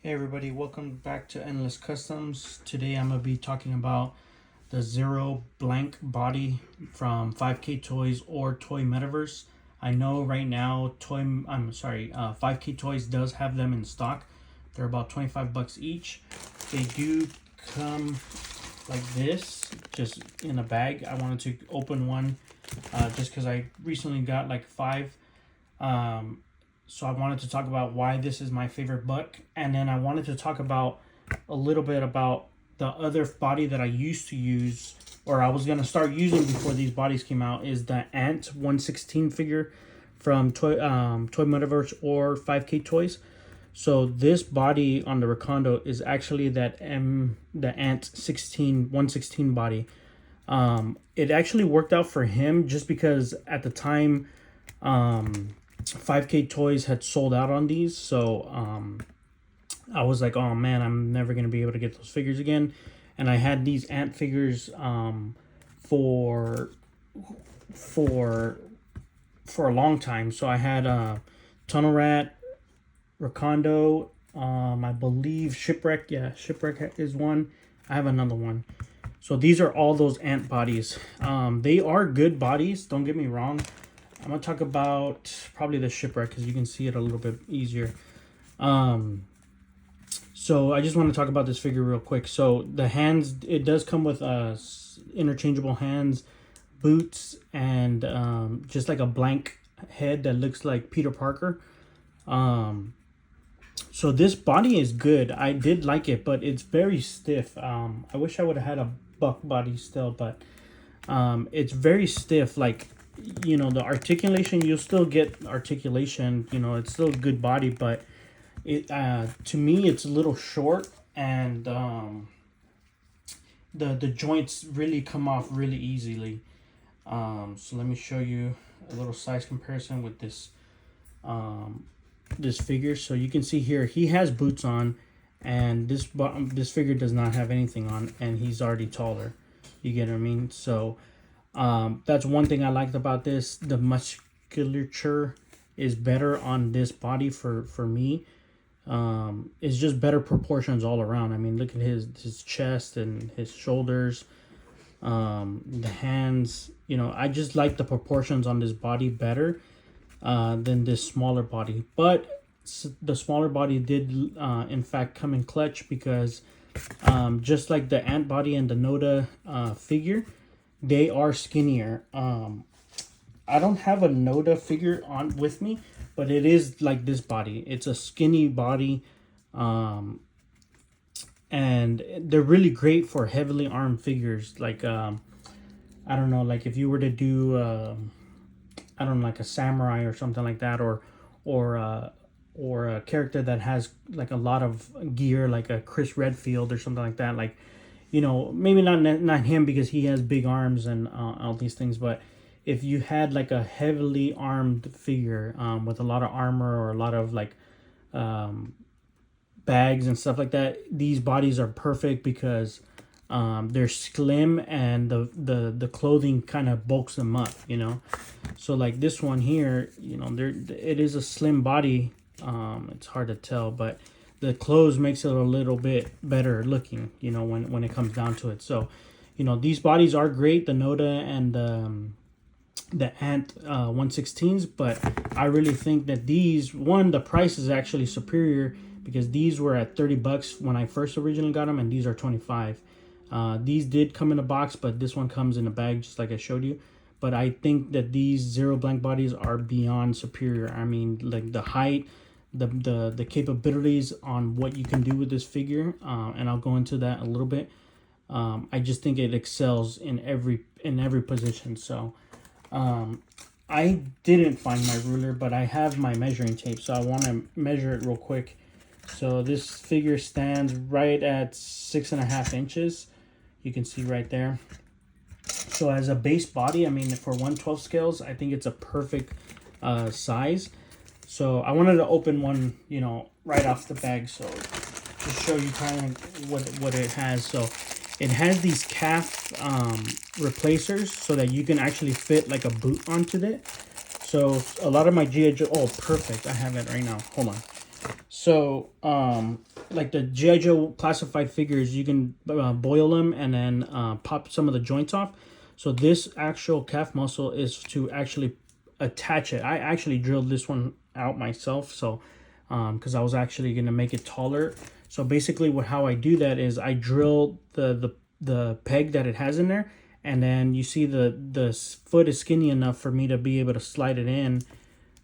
Hey everybody, welcome back to Endless Customs. Today I'm going to be talking about the zero blank body from 5K Toys or Toy Metaverse. I know right now 5K Toys does have them in stock. They're about 25 bucks each. They do come like this, just in a bag. I wanted to open one just because I recently got like five. So I wanted to talk about why this is my favorite buck, and then I wanted to talk about a little bit about the other body that I used to use, or I was gonna start using before these bodies came out, is the Ant 116 figure from Toy Metaverse or 5K Toys. So this body on the Recondo is actually the Ant 116 body. It actually worked out for him just because at the time, 5K Toys had sold out on these, so I was like, oh man, I'm never gonna be able to get those figures again. And I had these Ant figures for a long time. So I had Tunnel Rat, Recondo, I believe Shipwreck. Yeah, Shipwreck is one. I have another one. So these are all those Ant bodies. They are good bodies, don't get me wrong. I'm going to talk about probably the Shipwreck because you can see it a little bit easier. So I just want to talk about this figure real quick. So the hands, it does come with interchangeable hands, boots, and just like a blank head that looks like Peter Parker. So this body is good. I did like it, but it's very stiff. I wish I would have had a buck body still, but it's very stiff. Like, you know, the articulation, you'll still get articulation, you know, it's still a good body, but it to me it's a little short, and the joints really come off really easily. So let me show you a little size comparison with this this figure. So you can see here he has boots on, and this figure does not have anything on, and he's already taller. You get what I mean? So that's one thing I liked about this. The musculature is better on this body for me. It's just better proportions all around. I mean, look at his chest and his shoulders, the hands. You know, I just like the proportions on this body better than this smaller body. But the smaller body did, in fact, come in clutch because just like the Ant body and the Noda figure, they are skinnier. I don't have a Noda figure on with me, but it is like this body. It's a skinny body, and they're really great for heavily armed figures. Like I don't know, like if you were to do I don't know, like a samurai or something like that, or a character that has like a lot of gear, like a Chris Redfield or something like that. Like, you know, maybe not him because he has big arms and all these things, but if you had like a heavily armed figure with a lot of armor or a lot of like bags and stuff like that, these bodies are perfect because they're slim, and the clothing kind of bulks them up, you know. So like this one here, you know, it is a slim body. It's hard to tell, but the clothes makes it a little bit better looking, you know, when it comes down to it. So, you know, these bodies are great, the Noda and the Ant 116s, but I really think that the price is actually superior because these were at 30 bucks when I first originally got them, and these are 25. These did come in a box, but this one comes in a bag just like I showed you. But I think that these zero blank bodies are beyond superior. I mean, like the height, the capabilities on what you can do with this figure, and I'll go into that a little bit. I just think it excels in every position. So I didn't find my ruler, but I have my measuring tape, so I want to measure it real quick. So this figure stands right at 6.5 inches. You can see right there. So as a base body, I mean, for 1/12 scales, I think it's a perfect size. So I wanted to open one, you know, right off the bag. So to show you kind of what it has. So it has these calf replacers so that you can actually fit like a boot onto it. So a lot of my G.I. Joe, oh, perfect. I have it right now. Hold on. So like the G.I. Joe classified figures, you can boil them and then pop some of the joints off. So this actual calf muscle is to actually attach it. I actually drilled this one out myself, so because I was actually gonna make it taller. So basically, how I do that is I drill the peg that it has in there, and then you see the foot is skinny enough for me to be able to slide it in.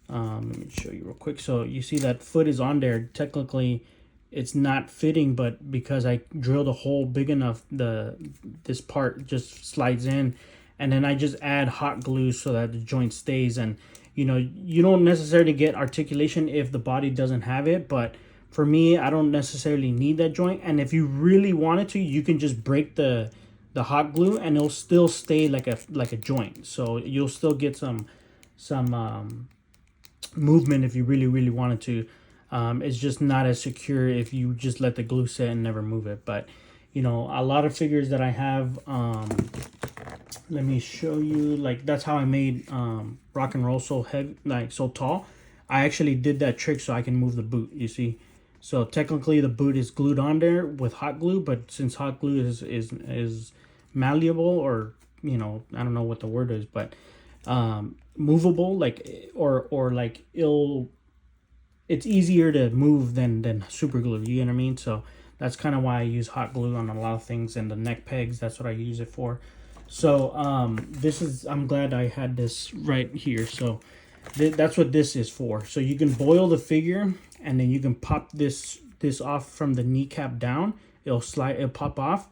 Let me show you real quick. So you see that foot is on there. Technically, it's not fitting, but because I drilled a hole big enough, this part just slides in, and then I just add hot glue so that the joint stays. And you know, you don't necessarily get articulation if the body doesn't have it, but for me, I don't necessarily need that joint. And if you really wanted to, you can just break the hot glue and it'll still stay like a joint. So you'll still get some movement if you really wanted to. It's just not as secure if you just let the glue set and never move it. But you know, a lot of figures that I have, let me show you. Like that's how I made Rock and Roll so heavy, like so tall. I actually did that trick so I can move the boot. You see, so technically the boot is glued on there with hot glue, but since hot glue is malleable, or you know, I don't know what the word is, but movable, like or like it's easier to move than super glue. You know what I mean? So that's kind of why I use hot glue on a lot of things, and the neck pegs, that's what I use it for. So I'm glad I had this right here. So that's what this is for. So you can boil the figure, and then you can pop this off from the kneecap down. It'll pop off,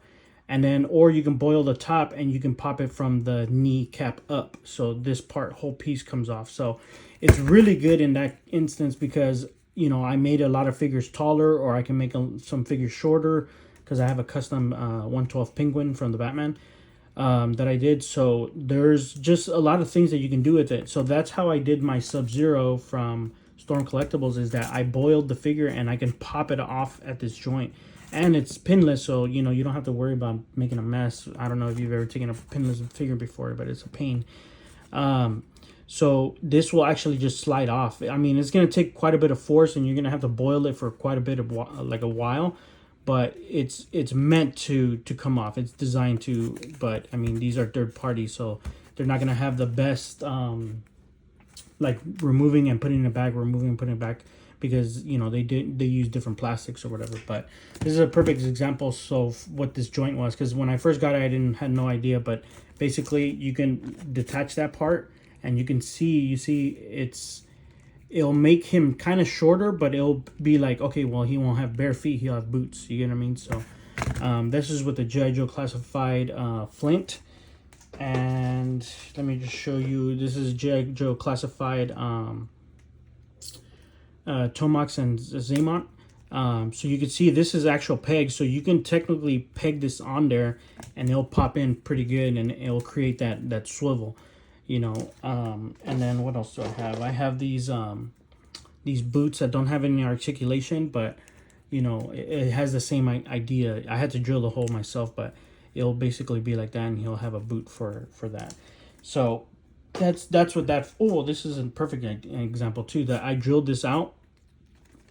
and then or you can boil the top and you can pop it from the kneecap up. So this whole piece comes off. So it's really good in that instance because, you know, I made a lot of figures taller, or I can make some figures shorter because I have a custom 1/12 penguin from the Batman that I did. So there's just a lot of things that you can do with it. So that's how I did my Sub-Zero from Storm Collectibles, is that I boiled the figure and I can pop it off at this joint. And it's pinless, so you know you don't have to worry about making a mess. I don't know if you've ever taken a pinless figure before, but it's a pain. So this will actually just slide off. I mean, it's going to take quite a bit of force, and you're going to have to boil it for quite a bit of like a while. But it's meant to come off. It's designed to. But I mean, these are third parties, so they're not going to have the best like removing and putting it back, removing and putting it back, because you know they use different plastics or whatever. But this is a perfect example of what this joint was, because when I first got it, I had no idea. But basically, you can detach that part, and you see it'll make him kind of shorter, but it'll be like, okay, well, he won't have bare feet, he'll have boots. You get what I mean? So this is with the G.I. Joe classified Flint. And let me just show you, this is G.I. Joe classified Tomax and Zaymont. So you can see this is actual pegs, so you can technically peg this on there and it'll pop in pretty good, and it'll create that swivel, you know. And then what else do I have? I have these boots that don't have any articulation, but you know, it has the same idea. I had to drill the hole myself, but it'll basically be like that, and he'll have a boot for that. So that's what that. Oh, this is a perfect example too. That I drilled this out,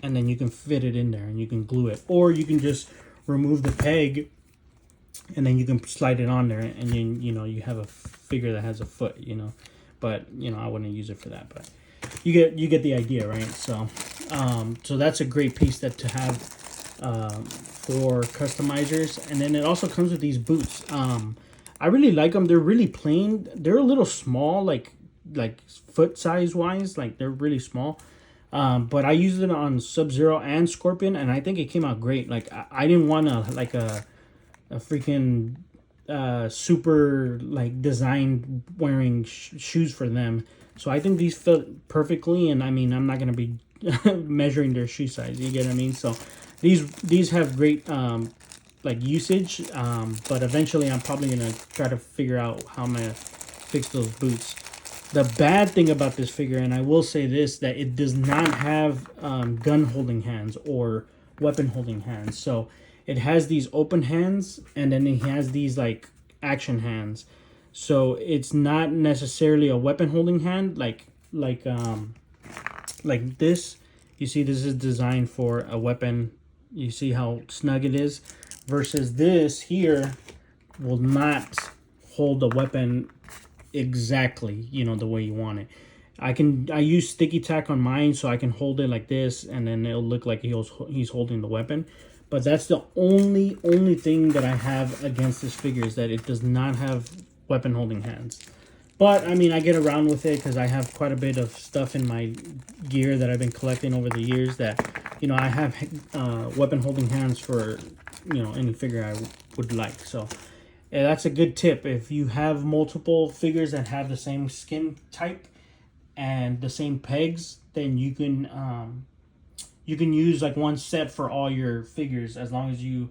and then you can fit it in there, and you can glue it, or you can just remove the peg, and then you can slide it on there, and then you know you have a figure that has a foot. You know, but you know I wouldn't use it for that, but you get the idea, right? So so that's a great piece to have for customizers. And then it also comes with these boots. I really like them. They're really plain. They're a little small, like foot size wise, like they're really small. But I used it on Sub-Zero and Scorpion, and I think it came out great. Like I didn't want a freaking super like designed wearing shoes for them. So I think these fit perfectly, and I mean I'm not gonna be measuring their shoe size. You get what I mean? So these have great like usage, but eventually I'm probably gonna try to figure out how I'm gonna fix those boots. The bad thing about this figure, and I will say this, that it does not have gun holding hands or weapon holding hands. So it has these open hands, and then it has these like action hands. So it's not necessarily a weapon holding hand like this. You see, this is designed for a weapon You see how snug it is? Versus this here will not hold the weapon exactly, you know, the way you want it. I use sticky tack on mine so I can hold it like this, and then it'll look like he's holding the weapon. But that's the only thing that I have against this figure, is that it does not have weapon holding hands. But I mean, I get around with it because I have quite a bit of stuff in my gear that I've been collecting over the years, that, you know, I have weapon holding hands for, you know, any figure I would like. So yeah, that's a good tip. If you have multiple figures that have the same skin type and the same pegs, then you can use like one set for all your figures, as long as you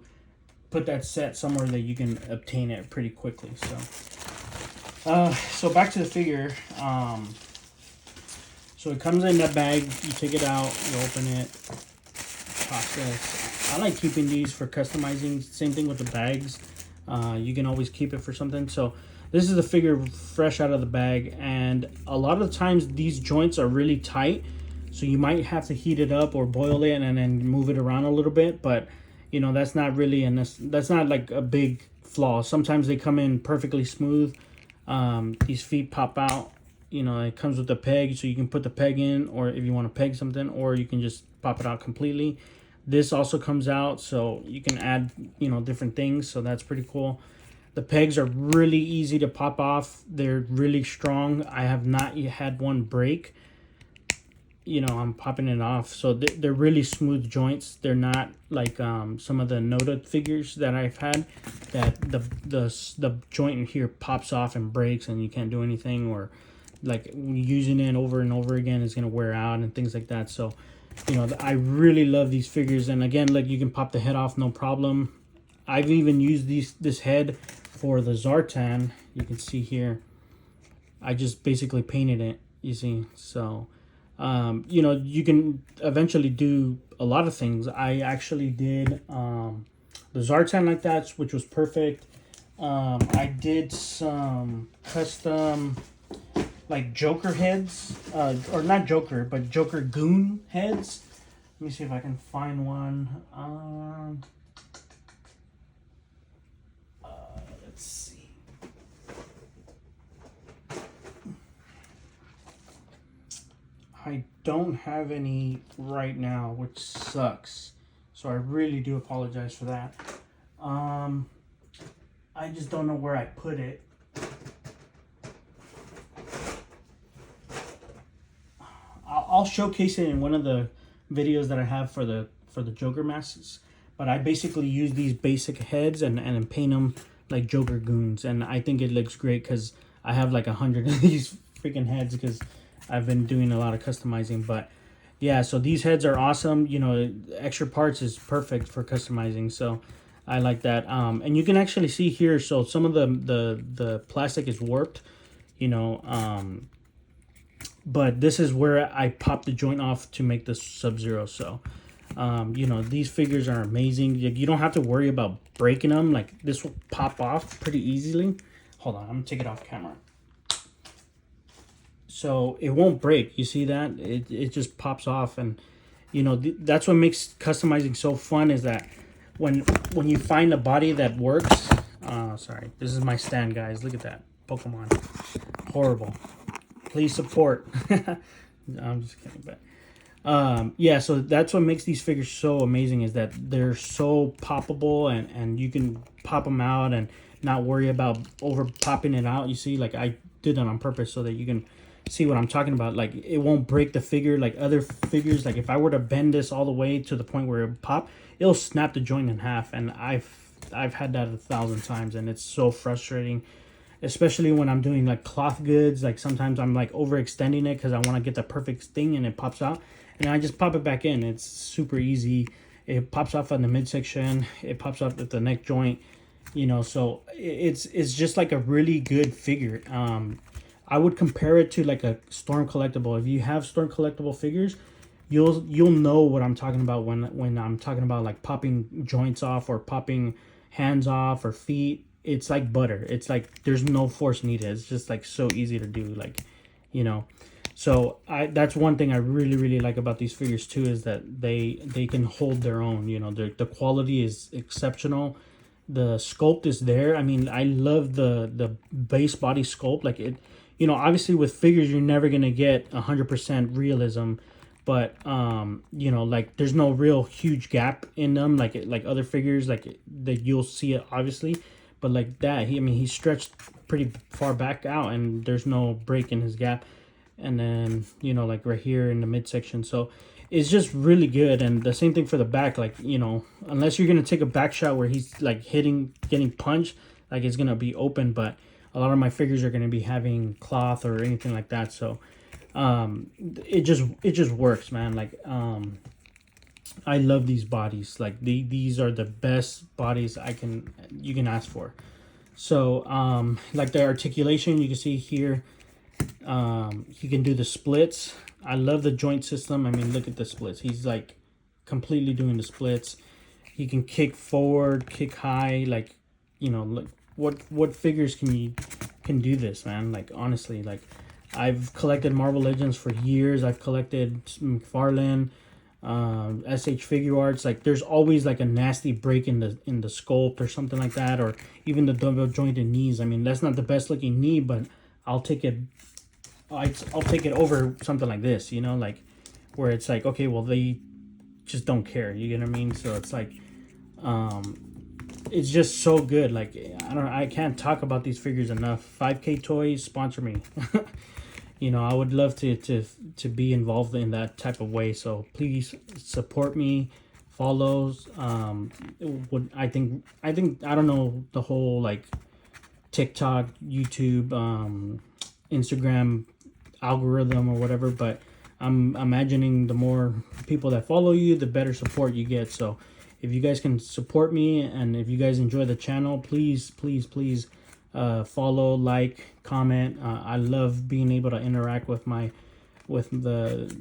put that set somewhere that you can obtain it pretty quickly. So back to the figure. So it comes in that bag. You take it out, you open it, process. I like keeping these for customizing. Same thing with the bags. You can always keep it for something. So this is the figure fresh out of the bag, and a lot of the times these joints are really tight, so you might have to heat it up or boil it and then move it around a little bit. But you know, that's not really, and that's not like a big flaw. Sometimes they come in perfectly smooth. These feet pop out. You know, it comes with a peg, so you can put the peg in, or if you want to peg something, or you can just pop it out completely. This also comes out, so you can add, you know, different things. So that's pretty cool. The pegs are really easy to pop off. They're really strong. I have not yet had one break. You know, I'm popping it off. So they're really smooth joints. They're not like some of the Noda figures that I've had, that the joint in here pops off and breaks and you can't do anything, or like using it over and over again is going to wear out and things like that. So, you know, I really love these figures. And again, like, you can pop the head off, no problem. I've even used this head for the Zartan. You can see here, I just basically painted it, you see. So you know, you can eventually do a lot of things. I actually did the Zartan like that, which was perfect. I did some custom like Joker heads, or not Joker, but Joker goon heads. Let me see if I can find one. Let's see. I don't have any right now, which sucks. So I really do apologize for that. I just don't know where I put it. I'll showcase it in one of the videos that I have for the Joker masks. But I basically use these basic heads and paint them like Joker goons, and I think it looks great because I have like 100 of these freaking heads because I've been doing a lot of customizing. But yeah, so these heads are awesome. You know, extra parts is perfect for customizing, so I like that. And you can actually see here, so some of the plastic is warped, you know, but this is where I pop the joint off to make the Sub-Zero. So you know, these figures are amazing. You don't have to worry about breaking them. Like, this will pop off pretty easily. Hold on, I'm gonna take it off camera. So it won't break. You see that? It just pops off. And you know, that's what makes customizing so fun, is that when you find a body that works. Sorry, this is my stand, guys. Look at that Pokemon. Horrible. Please support. No, I'm just kidding. But yeah, so that's what makes these figures so amazing, is that they're so poppable, and you can pop them out and not worry about over popping it out. You see, like, I did that on purpose so that you can see what I'm talking about. Like, it won't break the figure like other figures. Like, if I were to bend this all the way to the point where it pop, it'll snap the joint in half. And I've had that 1,000 times, and it's so frustrating, especially when I'm doing like cloth goods. Like, sometimes I'm like overextending it because I want to get the perfect thing, and it pops out, and I just pop it back in. It's super easy. It pops off on the midsection. It pops off at the neck joint. You know, so it's just like a really good figure. I would compare it to like a Storm collectible. If you have Storm collectible figures, you'll know what I'm talking about when I'm talking about like popping joints off or popping hands off or feet. It's like butter. It's like there's no force needed. It's just like so easy to do, like, you know. So that's one thing I really like about these figures too, is that they can hold their own. You know, the quality is exceptional. The sculpt is there. I mean, I love the base body sculpt. Like it, you know, obviously with figures you're never gonna get 100% realism, but you know, like there's no real huge gap in them like other figures like that you'll see it obviously, but like that I mean he stretched pretty far back out and there's no break in his gap, and then you know like right here in the midsection. So it's just really good. And the same thing for the back, like you know, unless you're gonna take a back shot where he's like getting punched, like it's gonna be open. But a lot of my figures are gonna be having cloth or anything like that. So it just works, man. Like I love these bodies. Like these are the best bodies you can ask for. So like the articulation, you can see here. He can do the splits. I love the joint system. I mean, look at the splits. He's like completely doing the splits. He can kick forward, kick high. Like, you know, look what figures can do this, man. Like honestly, like I've collected Marvel Legends for years. I've collected McFarlane, SH Figure Arts. Like there's always like a nasty break in the sculpt or something like that, or even the double jointed knees. I mean, that's not the best looking knee, but I'll take it. I'll take it over something like this, you know, like where it's like, okay, well they just don't care, you get what I mean? So it's like it's just so good. Like I can't talk about these figures enough. 5K Toys, sponsor me. You know, I would love to be involved in that type of way. So please support me, follows. What I think I don't know the whole like TikTok, YouTube, Instagram algorithm or whatever, but I'm imagining the more people that follow you, the better support you get. So if you guys can support me and if you guys enjoy the channel, please follow, like, comment. I love being able to interact with the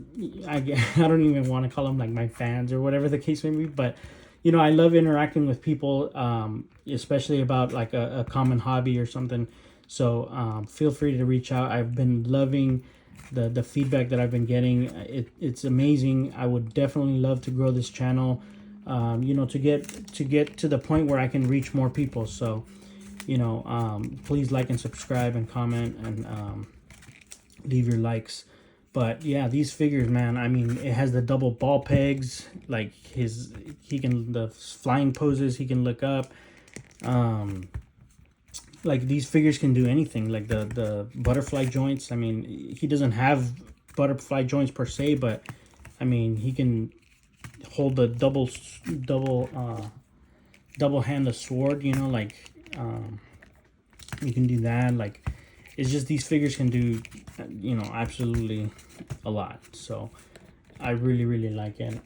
I don't even want to call them like my fans or whatever the case may be, but you know, I love interacting with people, especially about like a common hobby or something. So feel free to reach out. I've been loving the feedback that I've been getting. It's amazing. I would definitely love to grow this channel, you know, to get to the point where I can reach more people. So, you know, please like and subscribe and comment and leave your likes. But yeah, these figures, man, I mean, it has the double ball pegs, like the flying poses, he can look up. Like these figures can do anything, like the butterfly joints. I mean, he doesn't have butterfly joints per se, but I mean, he can hold the double hand of sword, you know, like you can do that. Like it's just these figures can do, you know, absolutely a lot. So I really like it.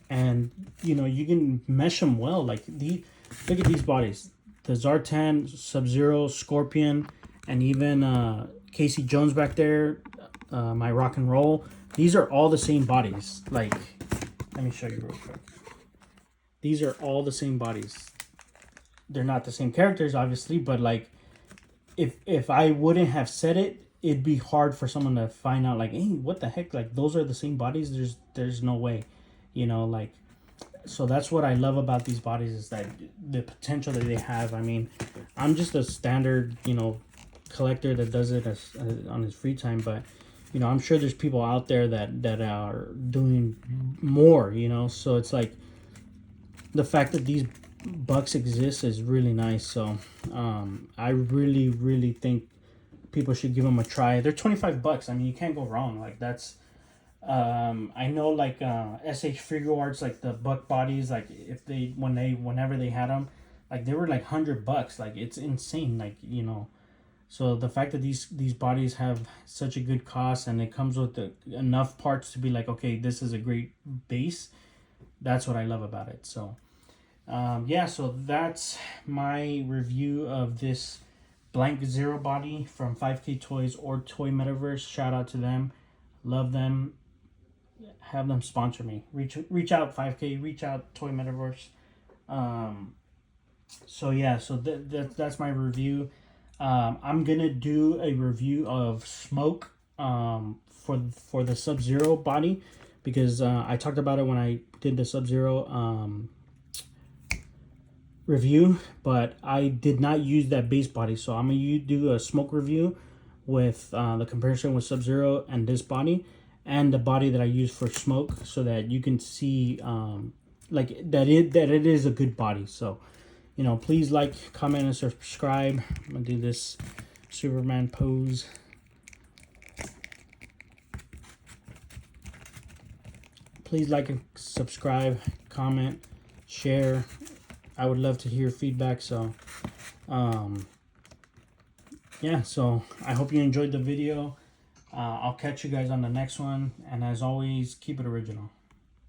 And you know, you can mesh them well. Like look at these bodies: the Zartan, Sub-Zero, Scorpion, and even Casey Jones back there, my rock and roll. These are all the same bodies. Like, let me show you real quick. These are all the same bodies. They're not the same characters, obviously, but like, if I wouldn't have said it, it'd be hard for someone to find out. Like, hey, what the heck? Like, those are the same bodies. There's no way, you know. Like, so that's what I love about these bodies, is that the potential that they have. I mean, I'm just a standard, you know, collector that does it on his free time, but you know, I'm sure there's people out there that are doing more, you know. So it's like the fact that these bucks exist is really nice. So I really think people should give them a try. They're 25 bucks. I mean, you can't go wrong. Like that's I know like SH Figure Arts, like the buck bodies, like whenever they had them, like they were like $100. Like it's insane. Like, you know, so the fact that these bodies have such a good cost and it comes with enough parts to be like, okay, this is a great base. That's what I love about it. So yeah, so that's my review of this blank zero body from 5K Toys or Toy Metaverse. Shout out to them. Love them. Have them sponsor me. Reach out 5K. Reach out Toy Metaverse. So yeah, so that's my review. I'm gonna do a review of Smoke for the Sub-Zero body, because I talked about it when I did the Sub-Zero review, but I did not use that base body. So I'm gonna do a smoke review with the comparison with Sub-Zero and this body, and the body that I use for smoke, so that you can see like that it is a good body. So, you know, please like, comment, and subscribe. I'm gonna do this Superman pose. Please like and subscribe, comment, share. I would love to hear feedback. So yeah, so I hope you enjoyed the video. I'll catch you guys on the next one, and as always, keep it original.